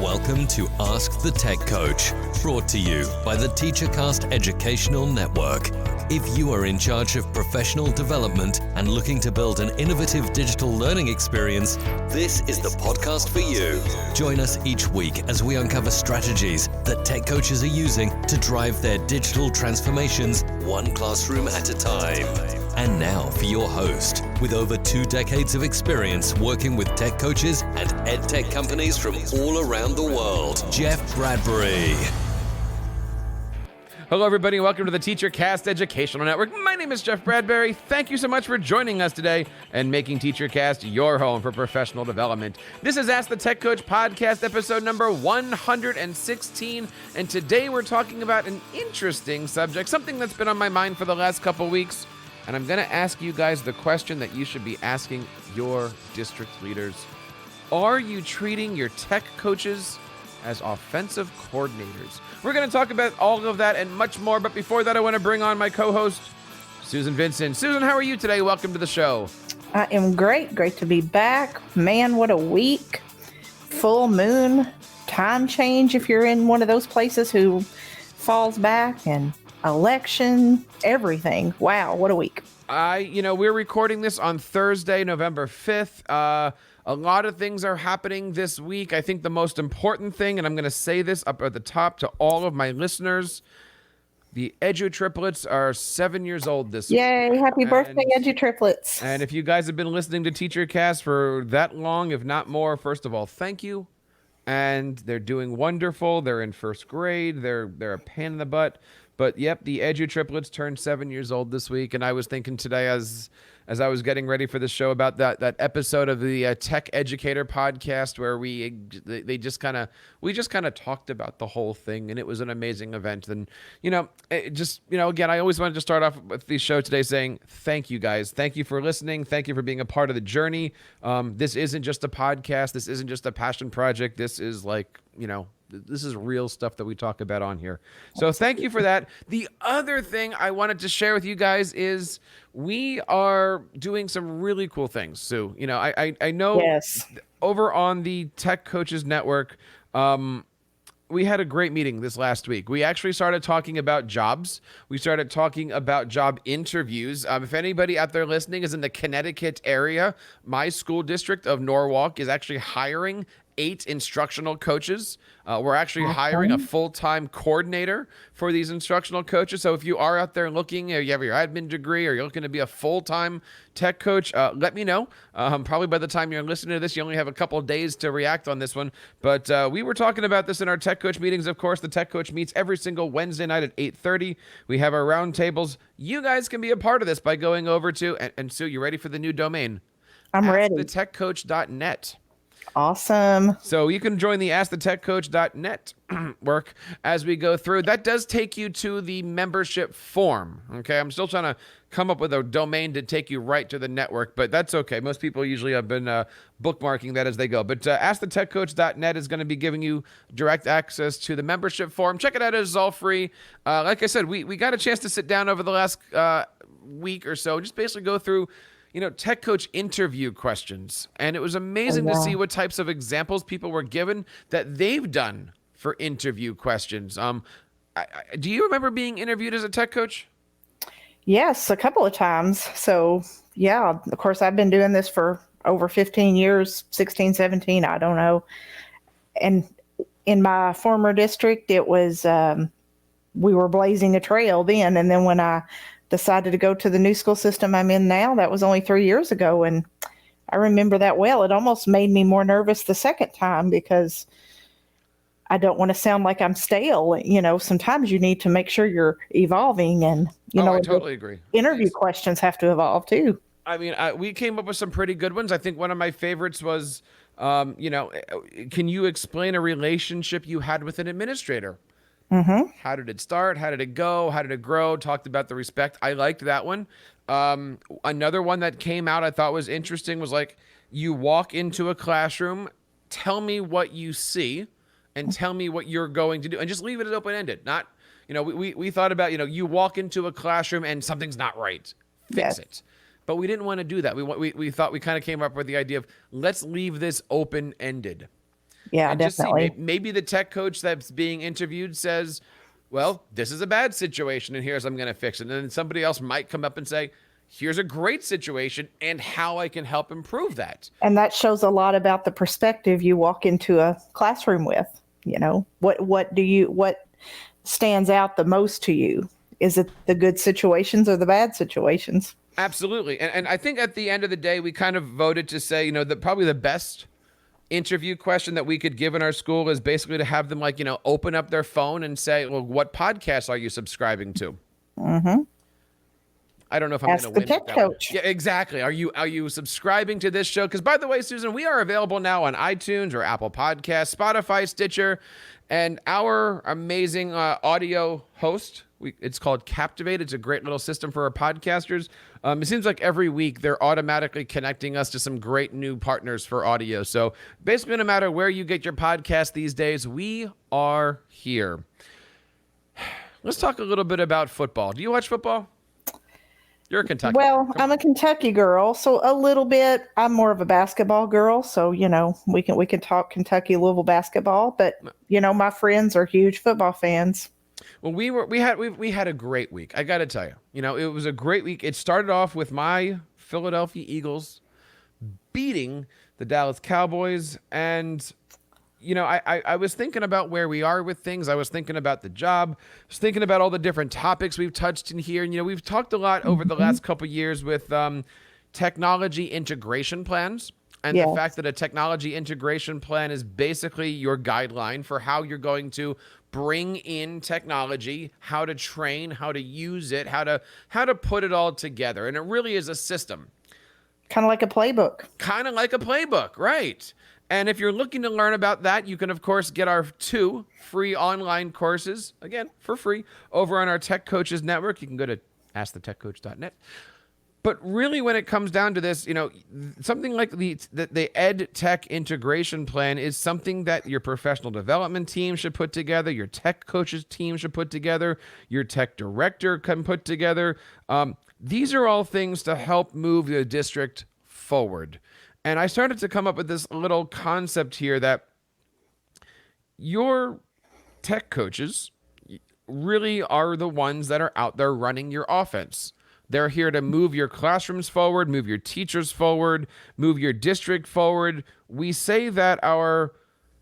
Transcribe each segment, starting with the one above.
Welcome to Ask the Tech Coach, brought to you by the TeacherCast Educational Network. If you are in charge of professional development and looking to build an innovative digital learning experience, this is the podcast for you. Join us each week as we uncover strategies that tech coaches are using to drive their digital transformations one classroom at a time. And now for your host, with over 2 decades of experience working with tech coaches and ed tech companies from all around the world, Jeff Bradbury. Hello, everybody, and welcome to the TeacherCast Educational Network. My name is Jeff Bradbury. Thank you so much for joining us today and making TeacherCast your home for professional development. This is Ask the Tech Coach podcast, episode number 116, and today we're talking about an interesting subject, something that's been on my mind for the last couple weeks, and I'm going to ask you guys the question that you should be asking your district leaders. Are you treating your tech coaches as offensive coordinators? We're going to talk about all of that and much more, but before that, I want to bring on my co-host, Susan Vincent. Susan, how are you today? Welcome to the show. I am great. Great to be back. Man, what a week. Full moon, time change if you're in one of those places who falls back, and election, everything. Wow, what a week. We're recording this on Thursday, November 5th. A lot of things are happening this week. I think the most important thing, and I'm going to say this up at the top to all of my listeners, the Edu-triplets are 7 years old this week. Yay, happy birthday, Edu-triplets. And if you guys have been listening to TeacherCast for that long, if not more, first of all, thank you. And they're doing wonderful. They're in first grade. They're a pain in the butt. But yep, the Edu-triplets turned 7 years old this week. And I was thinking today as I was getting ready for the show about that episode of the Tech Educator podcast where we just kind of talked about the whole thing, and it was an amazing event. And again, I always wanted to start off with the show today saying thank you guys, thank you for listening, thank you for being a part of the journey. This isn't just a podcast, this isn't just a passion project. This is this is real stuff that we talk about on here. So thank you for that. The other thing I wanted to share with you guys is we are doing some really cool things. So, I know yes. Over on the Tech Coaches Network, we had a great meeting this last week. We actually started talking about jobs. We started talking about job interviews. If anybody out there listening is in the Connecticut area, my school district of Norwalk is actually hiring 8 instructional coaches. We're actually hiring a full-time coordinator for these instructional coaches. So if you are out there looking, or you have your admin degree, or you're looking to be a full-time tech coach, let me know. Probably by the time you're listening to this, you only have a couple of days to react on this one. But we were talking about this in our tech coach meetings. Of course, the tech coach meets every single Wednesday night at 8:30. We have our round tables. You guys can be a part of this by going over to, and Sue, you ready for the new domain? I'm ready. AskTheTechCoach.net. Awesome. So you can join the AskTheTechCoach.net work as we go through. That does take you to the membership form. Okay, I'm still trying to come up with a domain to take you right to the network, but that's okay. Most people usually have been bookmarking that as they go. But AskTheTechCoach.net is going to be giving you direct access to the membership form. Check it out. It's all free. Like I said, we got a chance to sit down over the last week or so, just basically go through tech coach interview questions. And it was amazing to see what types of examples people were given that they've done for interview questions. Do you remember being interviewed as a tech coach? Yes, a couple of times. So, yeah, of course, I've been doing this for over 15 years, 16, 17, I don't know. And in my former district, it was, we were blazing a trail then. And then when I decided to go to the new school system I'm in now, that was only 3 years ago. And I remember that well. It almost made me more nervous the second time because I don't want to sound like I'm stale. Sometimes you need to make sure you're evolving, and, I totally agree. Interview questions have to evolve too. I mean, we came up with some pretty good ones. I think one of my favorites was, can you explain a relationship you had with an administrator? Mm-hmm. How did it start? How did it go? How did it grow? Talked about the respect. I liked that one. Another one that came out I thought was interesting was like, you walk into a classroom, tell me what you see, and tell me what you're going to do, and just leave it as open-ended. Not, we thought about, you walk into a classroom and something's not right. Fix it. But we didn't want to do that. We thought we kind of came up with the idea of let's leave this open-ended. Yeah, and just see, definitely. maybe the tech coach that's being interviewed says, well, this is a bad situation and here's how I'm going to fix it. And then somebody else might come up and say, here's a great situation and how I can help improve that. And that shows a lot about the perspective you walk into a classroom with. What stands out the most to you? Is it the good situations or the bad situations? Absolutely. And I think at the end of the day, we kind of voted to say, that probably the best interview question that we could give in our school is basically to have them open up their phone and say, well, what podcasts are you subscribing to? Mm-hmm. I don't know if I'm going to Ask the win tech with that one. coach. Yeah, exactly. Are you subscribing to this show? Because by the way, Susan, we are available now on iTunes or Apple Podcasts, Spotify, Stitcher, and our amazing audio host. It's called Captivate. It's a great little system for our podcasters. It seems like every week they're automatically connecting us to some great new partners for audio. So basically, no matter where you get your podcast these days, we are here. Let's talk a little bit about football. Do you watch football? You're a Kentucky. Well, I'm a Kentucky girl, so a little bit. I'm more of a basketball girl, so we can talk Kentucky Louisville basketball. But my friends are huge football fans. Well, we had a great week. I got to tell you, it was a great week. It started off with my Philadelphia Eagles beating the Dallas Cowboys, and I was thinking about where we are with things. I was thinking about the job. I was thinking about all the different topics we've touched in here. And, we've talked a lot over the last couple of years with technology integration plans. And the fact that a technology integration plan is basically your guideline for how you're going to bring in technology, how to train, how to use it, how to put it all together. And it really is a system. Kind of like a playbook. Kind of like a playbook, right? And if you're looking to learn about that, you can, of course, get our 2 free online courses, again, for free, over on our Tech Coaches Network. You can go to askthetechcoach.net. But really, when it comes down to this, something like the Ed Tech integration plan is something that your professional development team should put together, your tech coaches team should put together, your tech director can put together. These are all things to help move the district forward. And I started to come up with this little concept here that your tech coaches really are the ones that are out there running your offense. They're here to move your classrooms forward, move your teachers forward, move your district forward. We say that our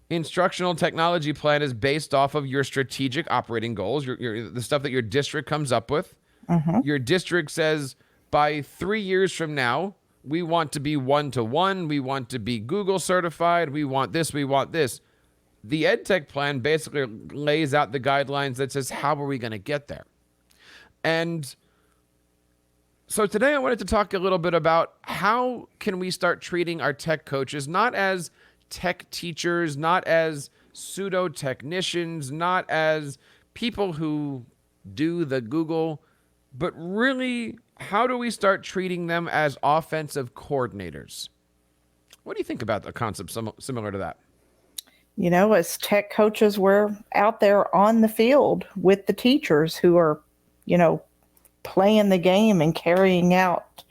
instructional technology plan is based off of your strategic operating goals, the stuff that your district comes up with. Mm-hmm. Your district says by 3 years from now, we want to be 1-to-1. We want to be Google certified. We want this. We want this. The EdTech plan basically lays out the guidelines that says, how are we going to get there? And so today I wanted to talk a little bit about how can we start treating our tech coaches, not as tech teachers, not as pseudo technicians, not as people who do the Google, but really, how do we start treating them as offensive coordinators? What do you think about the concept similar to that? As tech coaches, we're out there on the field with the teachers who are, playing the game and carrying out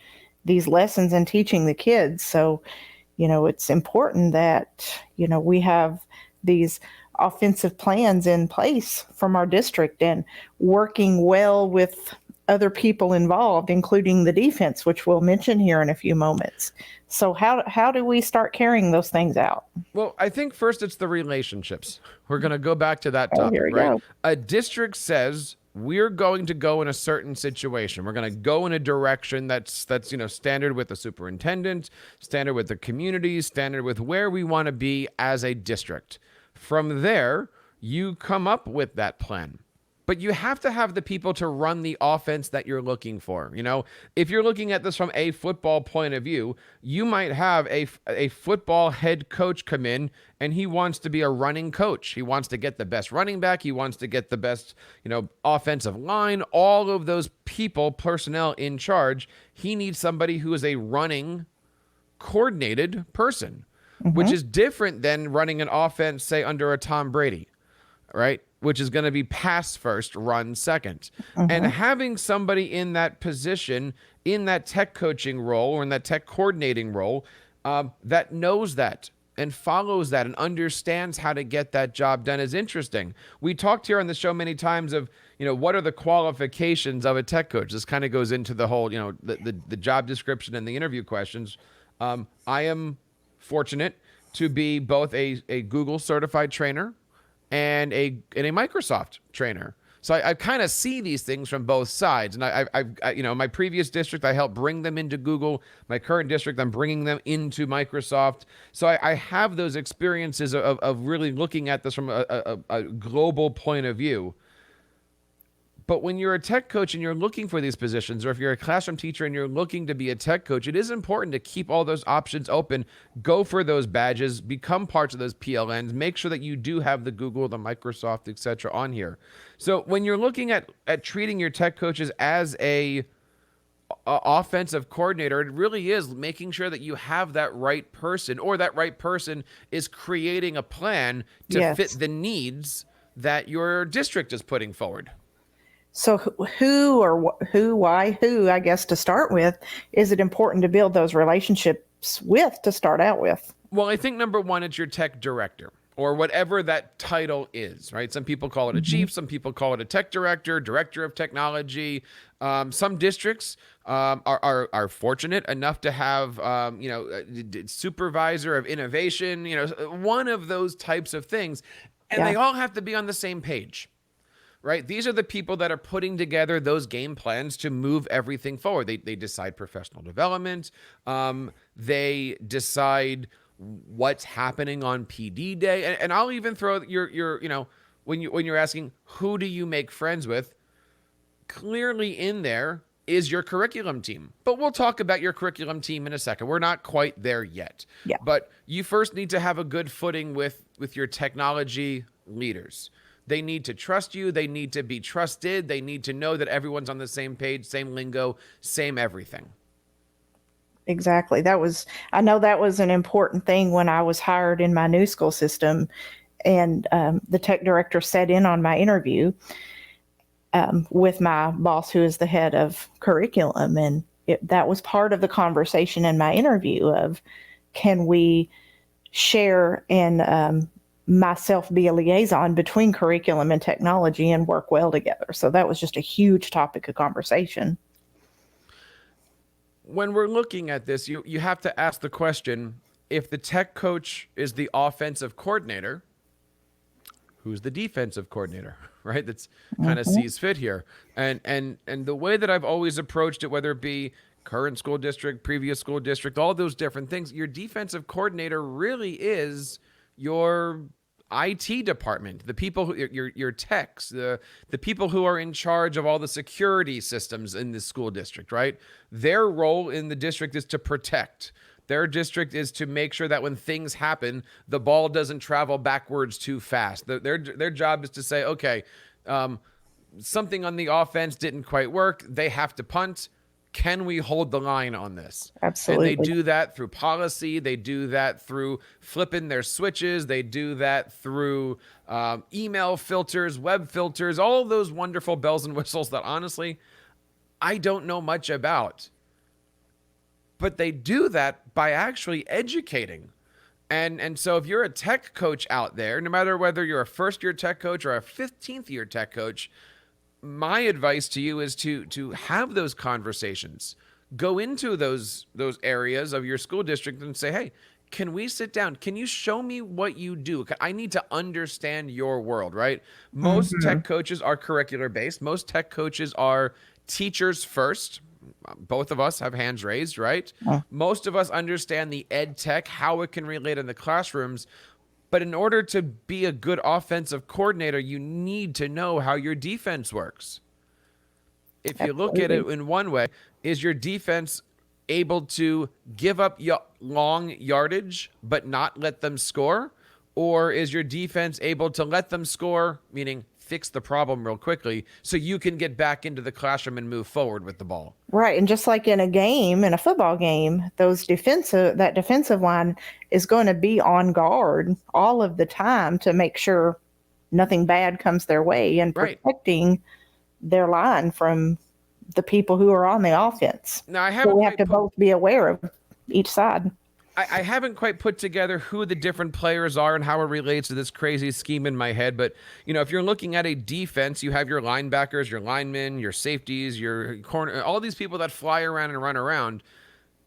these lessons and teaching the kids. So, it's important that, we have these offensive plans in place from our district and working well with other people involved, including the defense, which we'll mention here in a few moments. So how do we start carrying those things out? Well, I think first it's the relationships. We're going to go back to that topic, right? Go. A district says we're going to go in a certain situation. We're going to go in a direction that's standard with the superintendent, standard with the community, standard with where we want to be as a district. From there, you come up with that plan. But you have to have the people to run the offense that you're looking for. If you're looking at this from a football point of view, you might have a football head coach come in and he wants to be a running coach. He wants to get the best running back. He wants to get the best, offensive line, all of those personnel in charge. He needs somebody who is a running coordinated person, which is different than running an offense, say, under a Tom Brady, right? Which is going to be pass first, run second. And having somebody in that position, in that tech coaching role or in that tech coordinating role, that knows that and follows that and understands how to get that job done is interesting. We talked here on the show many times of, what are the qualifications of a tech coach? This kind of goes into the whole, the job description and the interview questions. I am fortunate to be both a Google certified trainer and a Microsoft trainer. So I kind of see these things from both sides. And I my previous district, I helped bring them into Google. My current district, I'm bringing them into Microsoft. So I have those experiences of really looking at this from a global point of view. But when you're a tech coach and you're looking for these positions, or if you're a classroom teacher and you're looking to be a tech coach, it is important to keep all those options open, go for those badges, become parts of those PLNs, make sure that you do have the Google, the Microsoft, etc. on here. So when you're looking at treating your tech coaches as a offensive coordinator, it really is making sure that you have that right person, or that right person is creating a plan to fit the needs that your district is putting forward. So why, I guess, to start with, is it important to build those relationships with to start out with? Well, I think number one, it's your tech director, or whatever that title is, right? Some people call it a chief, some people call it a tech director, director of technology. Some districts are fortunate enough to have, supervisor of innovation, one of those types of things. And they all have to be on the same page. Right? These are the people that are putting together those game plans to move everything forward. They decide professional development. They decide what's happening on PD day. And I'll even throw when you're asking, who do you make friends with? Clearly in there is your curriculum team. But we'll talk about your curriculum team in a second. We're not quite there yet. Yeah. But you first need to have a good footing with your technology leaders. They need to trust you. They need to be trusted. They need to know that everyone's on the same page, same lingo, same everything. Exactly. I know that was an important thing when I was hired in my new school system, and the tech director sat in on my interview with my boss, who is the head of curriculum. And that was part of the conversation in my interview of, can we share and myself be a liaison between curriculum and technology and work well together. So that was just a huge topic of conversation. When we're looking at this, you have to ask the question, if the tech coach is the offensive coordinator, who's the defensive coordinator, right? That's kind of sees fit here. And the way that I've always approached it, whether it be current school district, previous school district, all those different things, your defensive coordinator really is your IT department, the people, your techs, the people who are in charge of all the security systems in the school district, right? Their role in the district is to protect. Their district is to make sure that when things happen, the ball doesn't travel backwards too fast. Their job is to say, okay, something on the offense didn't quite work. They have to punt. Can we hold the line on this? Absolutely. And they do that through policy. They do that through flipping their switches. They do that through email filters, web filters, all of those wonderful bells and whistles that honestly, I don't know much about. But they do that by actually educating. And so if you're a tech coach out there, no matter whether you're a first-year tech coach or a 15th-year tech coach, my advice to you is to have those conversations. Go into those areas of your school district and say, hey, can we sit down? Can you show me what you do? I need to understand your world, right? Most tech coaches are curricular based. Most tech coaches are teachers first. Both of us have hands raised, right? Most of us understand the ed tech, how it can relate in the classrooms. But in order to be a good offensive coordinator, you need to know how your defense works. If you look at it in one way, is your defense able to give up long yardage but not let them score? Or is your defense able to let them score, meaning fix the problem real quickly, so you can get back into the classroom and move forward with the ball? Right. And just like in a football game, that defensive line is going to be on guard all of the time to make sure nothing bad comes their way and protecting their line from the people who are on the offense. Now, we have to both be aware of each side. I haven't quite put together who the different players are and how it relates to this crazy scheme in my head. But, if you're looking at a defense, you have your linebackers, your linemen, your safeties, your corner, all these people that fly around and run around.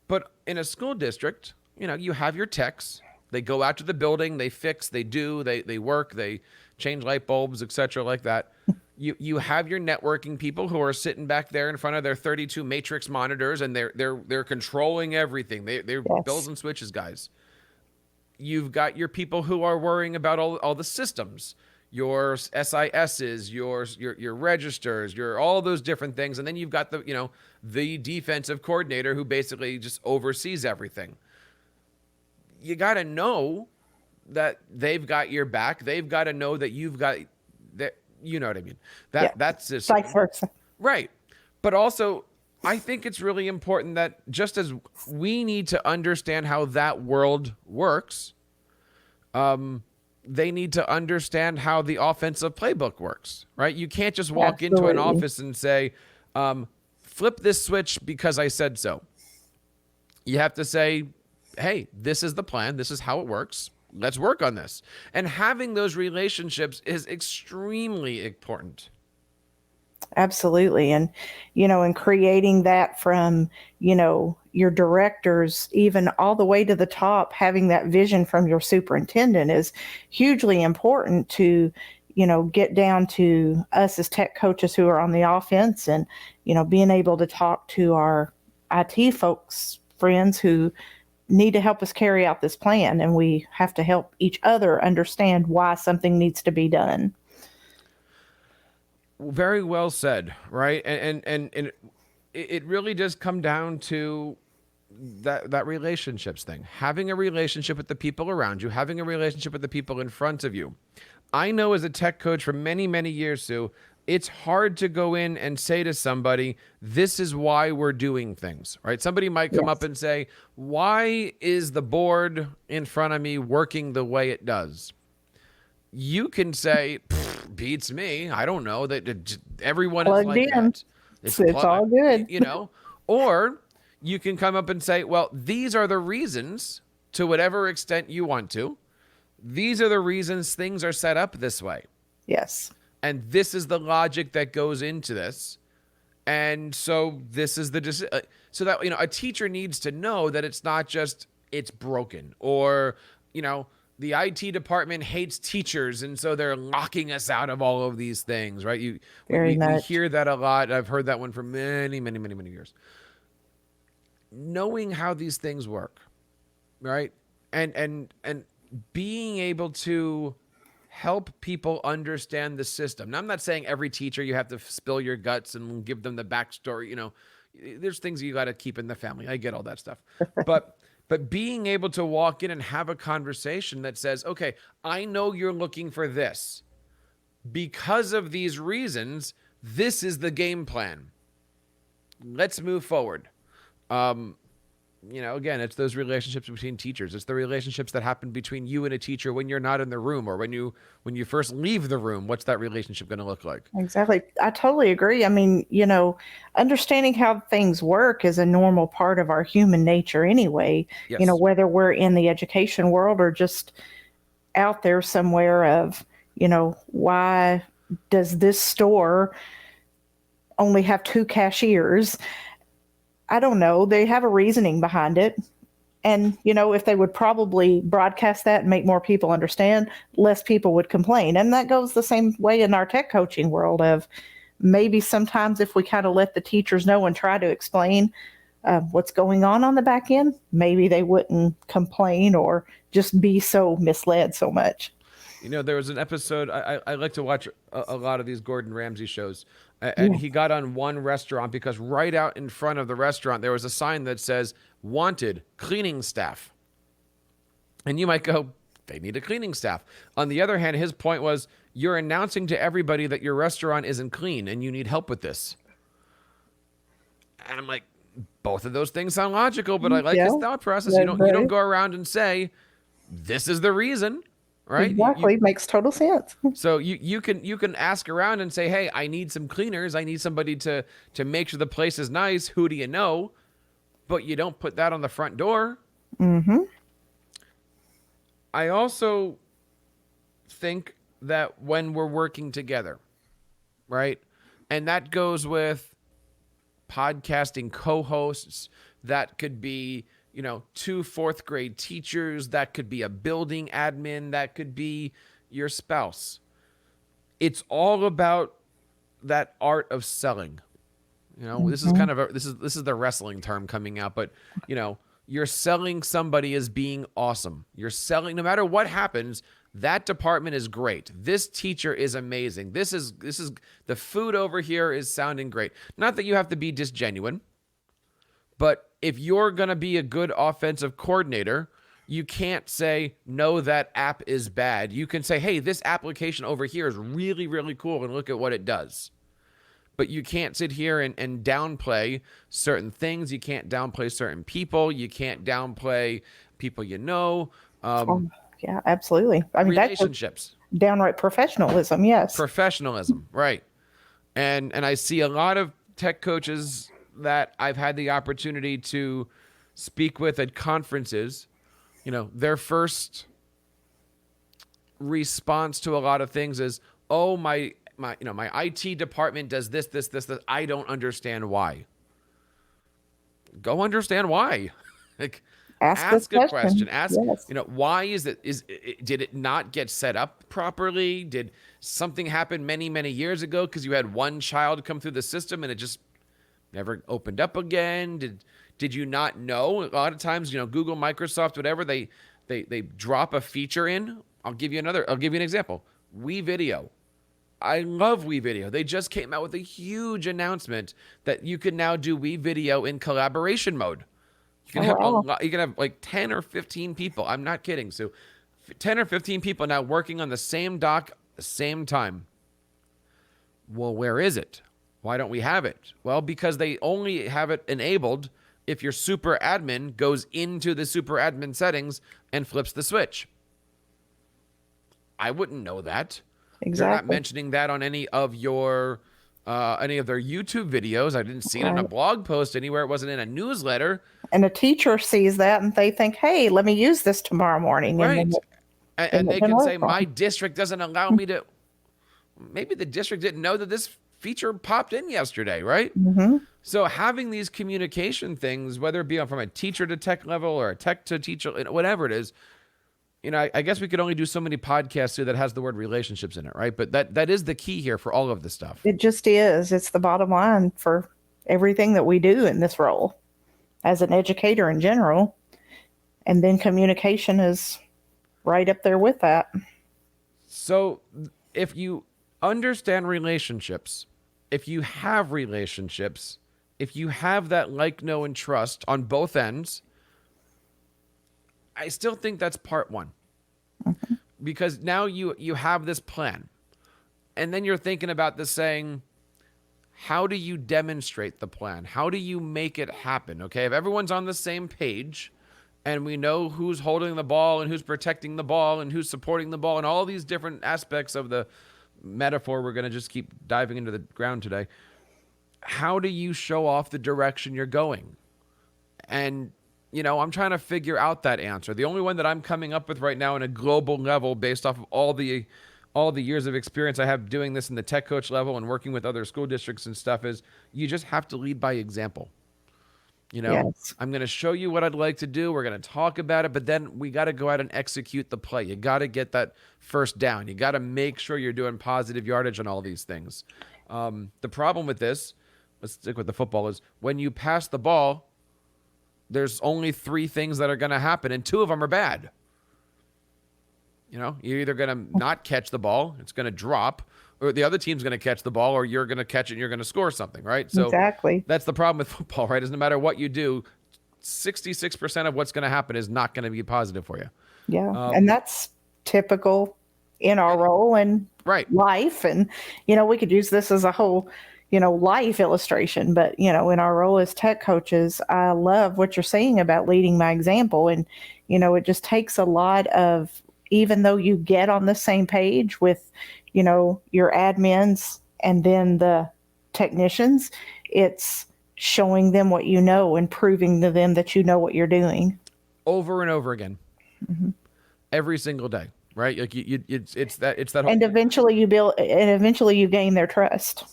But in a school district, you have your techs. They go out to the building, they fix, they do, they work, they change light bulbs, etc., like that. You have your networking people who are sitting back there in front of their 32 matrix monitors, and they're controlling everything. They're Yes. bells and switches guys. You've got your people who are worrying about all the systems, your SISs, your registers, your all those different things, and then you've got the defensive coordinator who basically just oversees everything. You got to know that they've got your back. They've got to know that you've got that. You know what I mean? That's just vice versa. right. But also, I think it's really important that just as we need to understand how that world works, they need to understand how the offensive playbook works, right? You can't just walk into an Absolutely. office and say, flip this switch because I said so. You have to say, hey, this is the plan. This is how it works. Let's work on this. And having those relationships is extremely important. Absolutely. And, and creating that from, your directors, even all the way to the top, having that vision from your superintendent is hugely important to, get down to us as tech coaches who are on the offense and, being able to talk to our IT folks, friends who need to help us carry out this plan. And we have to help each other understand why something needs to be done. Very well said, right? And it really does come down to that relationships thing. Having a relationship with the people around you, having a relationship with the people in front of you. I know as a tech coach for many, many years, Sue, it's hard to go in and say to somebody, this is why we're doing things, right? Somebody might come up and say, why is the board in front of me working the way it does? You can say, beats me. I don't know that everyone is like that. It's all good. Or you can come up and say, well, these are the reasons to whatever extent you want to. These are the reasons things are set up this way. Yes. And this is the logic that goes into this. And so this is so that, a teacher needs to know that it's not just it's broken or, the IT department hates teachers. And so they're locking us out of all of these things, right? We hear that a lot. I've heard that one for many, many, many, many years. Knowing how these things work, right? And being able to help people understand the system. Now, I'm not saying every teacher you have to spill your guts and give them the backstory. There's things you got to keep in the family. I get all that stuff. But being able to walk in and have a conversation that says, okay, I know you're looking for this. Because of these reasons, this is the game plan. Let's move forward. Again, it's those relationships between teachers. It's the relationships that happen between you and a teacher when you're not in the room or when you first leave the room. What's that relationship going to look like? Exactly. I totally agree. I mean, understanding how things work is a normal part of our human nature anyway. Yes. Whether we're in the education world or just out there somewhere of, why does this store only have 2 cashiers? I don't know. They have a reasoning behind it. And, if they would probably broadcast that and make more people understand, less people would complain. And that goes the same way in our tech coaching world of maybe sometimes if we kind of let the teachers know and try to explain what's going on the back end, maybe they wouldn't complain or just be so misled so much. There was an episode, I like to watch a lot of these Gordon Ramsay shows, and he got on one restaurant because right out in front of the restaurant, there was a sign that says, wanted cleaning staff. And you might go, they need a cleaning staff. On the other hand, his point was, you're announcing to everybody that your restaurant isn't clean and you need help with this. And I'm like, both of those things sound logical, but I like his thought process. You don't go around and say, this is the reason. Right? Exactly. Makes total sense. So you can ask around and say, hey, I need some cleaners. I need somebody to make sure the place is nice. Who do you know? But you don't put that on the front door. Mm-hmm. I also think that when we're working together, right? And that goes with podcasting co-hosts. That could be, 2 fourth grade teachers. That could be a building admin. That could be your spouse. It's all about that art of selling. This is kind of this is the wrestling term coming out, but you're selling somebody as being awesome. You're selling, no matter what happens, that department is great. This teacher is amazing. This is the food over here is sounding great. Not that you have to be disgenuine, but if you're going to be a good offensive coordinator, you can't say, no, that app is bad. You can say, hey, this application over here is really, really cool, and look at what it does. But you can't sit here and downplay certain things. You can't downplay certain people. You can't downplay people Yeah, absolutely. I mean, relationships. That's downright professionalism, yes. Professionalism, right. And I see a lot of tech coaches that I've had the opportunity to speak with at conferences. Their first response to a lot of things is, oh, my IT department does this. I don't understand why. Go understand why. Ask a question. Ask, yes. Why is it? Did it not get set up properly? Did something happen many, many years ago because you had one child come through the system and it just never opened up again? Did you not know? A lot of times, Google, Microsoft, whatever, they drop a feature in. I'll give you an example. WeVideo. I love WeVideo. They just came out with a huge announcement that you can now do WeVideo in collaboration mode. You can have like 10 or 15 people. I'm not kidding. So 10 or 15 people now working on the same doc at the same time. Well, where is it? Why don't we have it? Well, because they only have it enabled if your super admin goes into the super admin settings and flips the switch. I wouldn't know that. Exactly. They're not mentioning that on any of their YouTube videos. I didn't see it in a blog post anywhere. It wasn't in a newsletter. And a teacher sees that and they think, hey, let me use this tomorrow morning. Right. And they can say, my district doesn't allow me to. Maybe the district didn't know that this feature popped in yesterday, right? Mm-hmm. So having these communication things, whether it be from a teacher to tech level or a tech to teacher, whatever it is, I guess we could only do so many podcasts here that has the word relationships in it, right? But that is the key here for all of this stuff. It just is. It's the bottom line for everything that we do in this role as an educator in general. And then communication is right up there with that. So if you understand relationships, if you have relationships, if you have that like, know, and trust on both ends, I still think that's part one. Mm-hmm. Because now you have this plan. And then you're thinking about this saying, how do you demonstrate the plan? How do you make it happen? Okay, if everyone's on the same page and we know who's holding the ball and who's protecting the ball and who's supporting the ball and all these different aspects of the metaphor, we're going to just keep diving into the ground today. How do you show off the direction you're going? And I'm trying to figure out that answer. The only one that I'm coming up with right now on a global level based off of all the years of experience I have doing this in the tech coach level and working with other school districts and stuff is you just have to lead by example. Yes. I'm going to show you what I'd like to do. We're going to talk about it, but then we got to go out and execute the play. You got to get that first down. You got to make sure you're doing positive yardage on all these things. The problem with this, let's stick with the football, is when you pass the ball, there's only 3 things that are going to happen, and 2 of them are bad. You're either going to not catch the ball, it's going to drop, or the other team's going to catch the ball, or you're going to catch it and you're going to score something, right? So exactly. That's the problem with football, right? Is no matter what you do, 66% of what's going to happen is not going to be positive for you. Yeah, and that's typical in our role and life. And, we could use this as a whole life illustration, but, in our role as tech coaches, I love what you're saying about leading by example. And, it just takes a lot of, even though you get on the same page with, your admins and then the technicians, it's showing them what you know and proving to them that you know what you're doing. Over and over again. Mm-hmm. every single day, right? Like it's that whole, And eventually you gain their trust.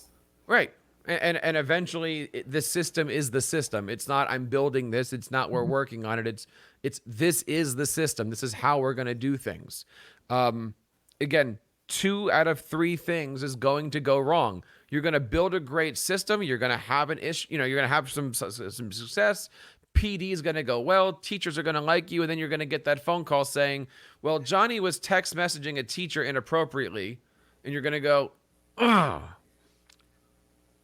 right. And eventually the system is the system. It's not, I'm building this. It's not, we're working on it. It's this is the system. This is how we're going to do things. Again, 2 out of 3 things is going to go wrong. You're going to build a great system. You're going to have an issue. You're going to have some success. PD is going to go well. Teachers are going to like you. And then you're going to get that phone call saying, well, Johnny was text messaging a teacher inappropriately. And you're going to go, ugh.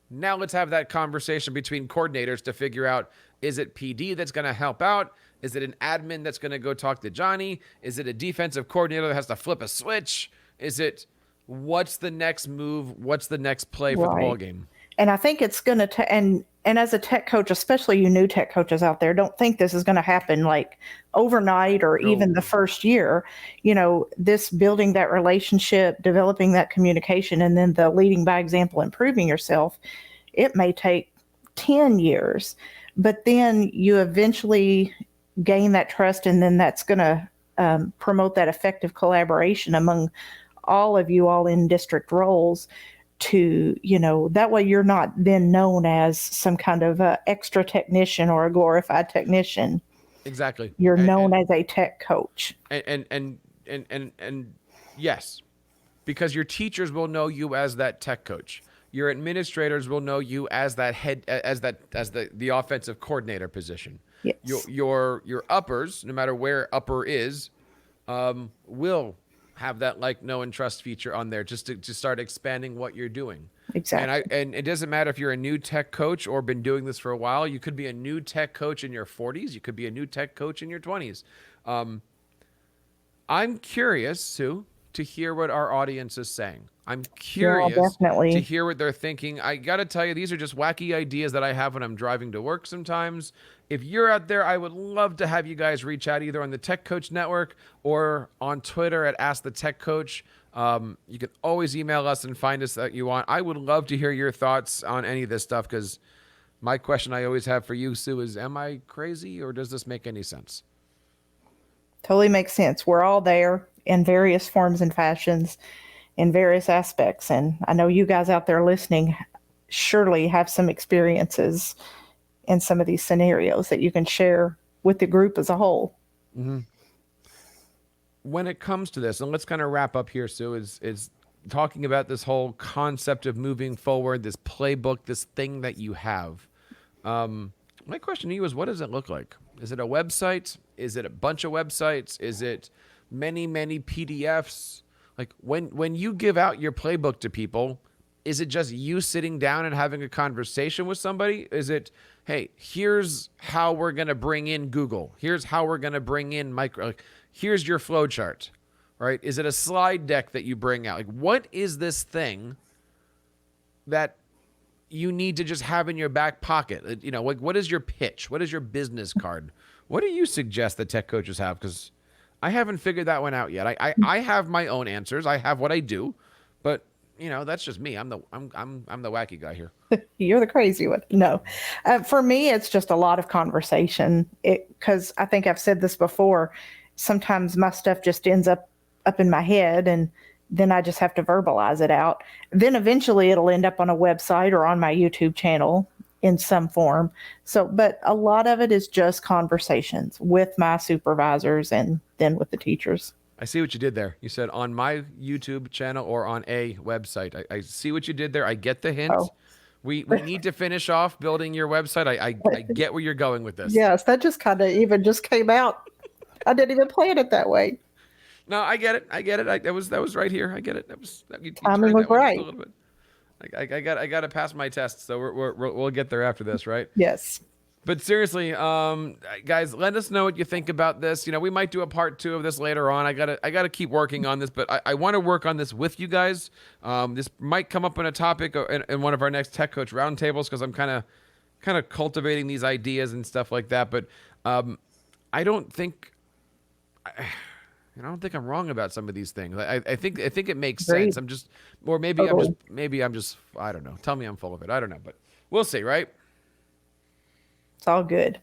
Now let's have that conversation between coordinators to figure out, is it PD that's going to help out? Is it an admin that's going to go talk to Johnny? Is it a defensive coordinator that has to flip a switch? Is it, what's the next move? What's the next play for the ball game? And I think it's going to, and as a tech coach, especially you new tech coaches out there, don't think this is going to happen like overnight or even the first year. This building that relationship, developing that communication, and then the leading by example, improving yourself, it may take 10 years, but then you eventually gain that trust, and then that's going to promote that effective collaboration among all of you all in district roles. To, that way you're not then known as some kind of extra technician or a glorified technician. Exactly. You're known as a tech coach. And yes, because your teachers will know you as that tech coach. Your administrators will know you as that head, as the offensive coordinator position. Yes. Your uppers, no matter where upper is, will have that like, know, and trust feature on there just to start expanding what you're doing. Exactly. And it doesn't matter if you're a new tech coach or been doing this for a while. You could be a new tech coach in your 40s. You could be a new tech coach in your 20s. I'm curious, Sue, to hear what our audience is saying. I'm curious to hear what they're thinking. I got to tell you, these are just wacky ideas that I have when I'm driving to work sometimes. If you're out there, I would love to have you guys reach out either on the Tech Coach Network or on Twitter at Ask the Tech Coach. You can always email us and find us that you want. I would love to hear your thoughts on any of this stuff, because my question I always have for you, Sue, is, am I crazy or does this make any sense? Totally makes sense. We're all there in various forms and fashions, in various aspects. And I know you guys out there listening surely have some experiences in some of these scenarios that you can share with the group as a whole. Mm-hmm. When it comes to this, and let's kind of wrap up here, Sue, is talking about this whole concept of moving forward, this playbook, this thing that you have. My question to you is, what does it look like? Is it a website? Is it a bunch of websites? Is it many PDFs? Like when you give out your playbook to people, is it just you sitting down and having a conversation with somebody? Is it, hey, here's how we're going to bring in Google. Here's how we're going to bring in here's your flow chart, right? Is it a slide deck that you bring out? Like, what is this thing that you need to just have in your back pocket? Like, what is your pitch? What is your business card? What do you suggest that tech coaches have? Because I haven't figured that one out yet. I have my own answers. I have what I do, but that's just me. I'm the wacky guy here. You're the crazy one. No, for me, it's just a lot of conversation. Because I think I've said this before. Sometimes my stuff just ends up in my head, and then I just have to verbalize it out. Then eventually it'll end up on a website or on my YouTube channel in some form. So, but a lot of it is just conversations with my supervisors and then with the teachers. I see what you did there. You said on my YouTube channel or on a website. I see what you did there. I get the hint. Oh. We need to finish off building your website. I get where you're going with this. Yes, that just kind of even just came out. I didn't even plan it that way. No, I get it. That was right here. I get it. Timing was right. I got to pass my test, so we'll get there after this, right? Yes. But seriously, guys, let us know what you think about this. We might do a part 2 of this later on. I gotta keep working on this, but I want to work on this with you guys. This might come up in a topic in one of our next Tech Coach roundtables, because I'm kind of cultivating these ideas and stuff like that. But I don't think I'm wrong about some of these things. I think it makes sense. I'm just, or maybe I'm just, I don't know. Tell me I'm full of it. I don't know, but we'll see, right? It's all good.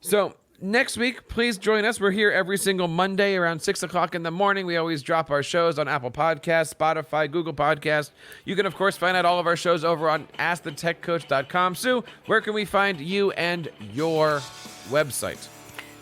So next week, please join us. We're here every single Monday around 6 o'clock in the morning. We always drop our shows on Apple Podcasts, Spotify, Google Podcasts. You can, of course, find out all of our shows over on AskTheTechCoach.com. Sue, where can we find you and your website?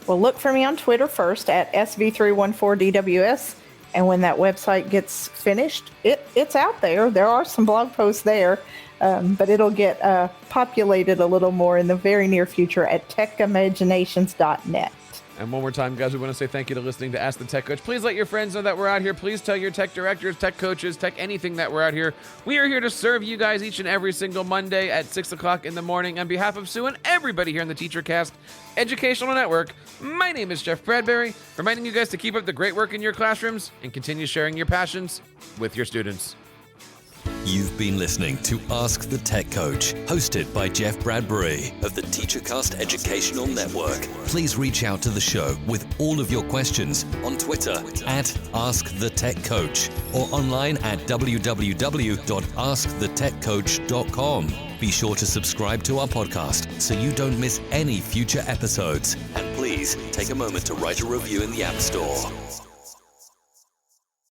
Well, look for me on Twitter first at SV314DWS. And when that website gets finished, it's out there. There are some blog posts there, but it'll get populated a little more in the very near future at techimaginations.net. And one more time, guys, we want to say thank you to listening to Ask the Tech Coach. Please let your friends know that we're out here. Please tell your tech directors, tech coaches, tech anything that we're out here. We are here to serve you guys each and every single Monday at 6 o'clock in the morning. On behalf of Sue and everybody here in the TeacherCast Educational Network, my name is Jeff Bradbury, reminding you guys to keep up the great work in your classrooms and continue sharing your passions with your students. You've been listening to Ask the Tech Coach, hosted by Jeff Bradbury of the TeacherCast Educational Network. Please reach out to the show with all of your questions on Twitter at AskTheTechCoach or online at www.askthetechcoach.com. Be sure to subscribe to our podcast so you don't miss any future episodes. And please take a moment to write a review in the App Store.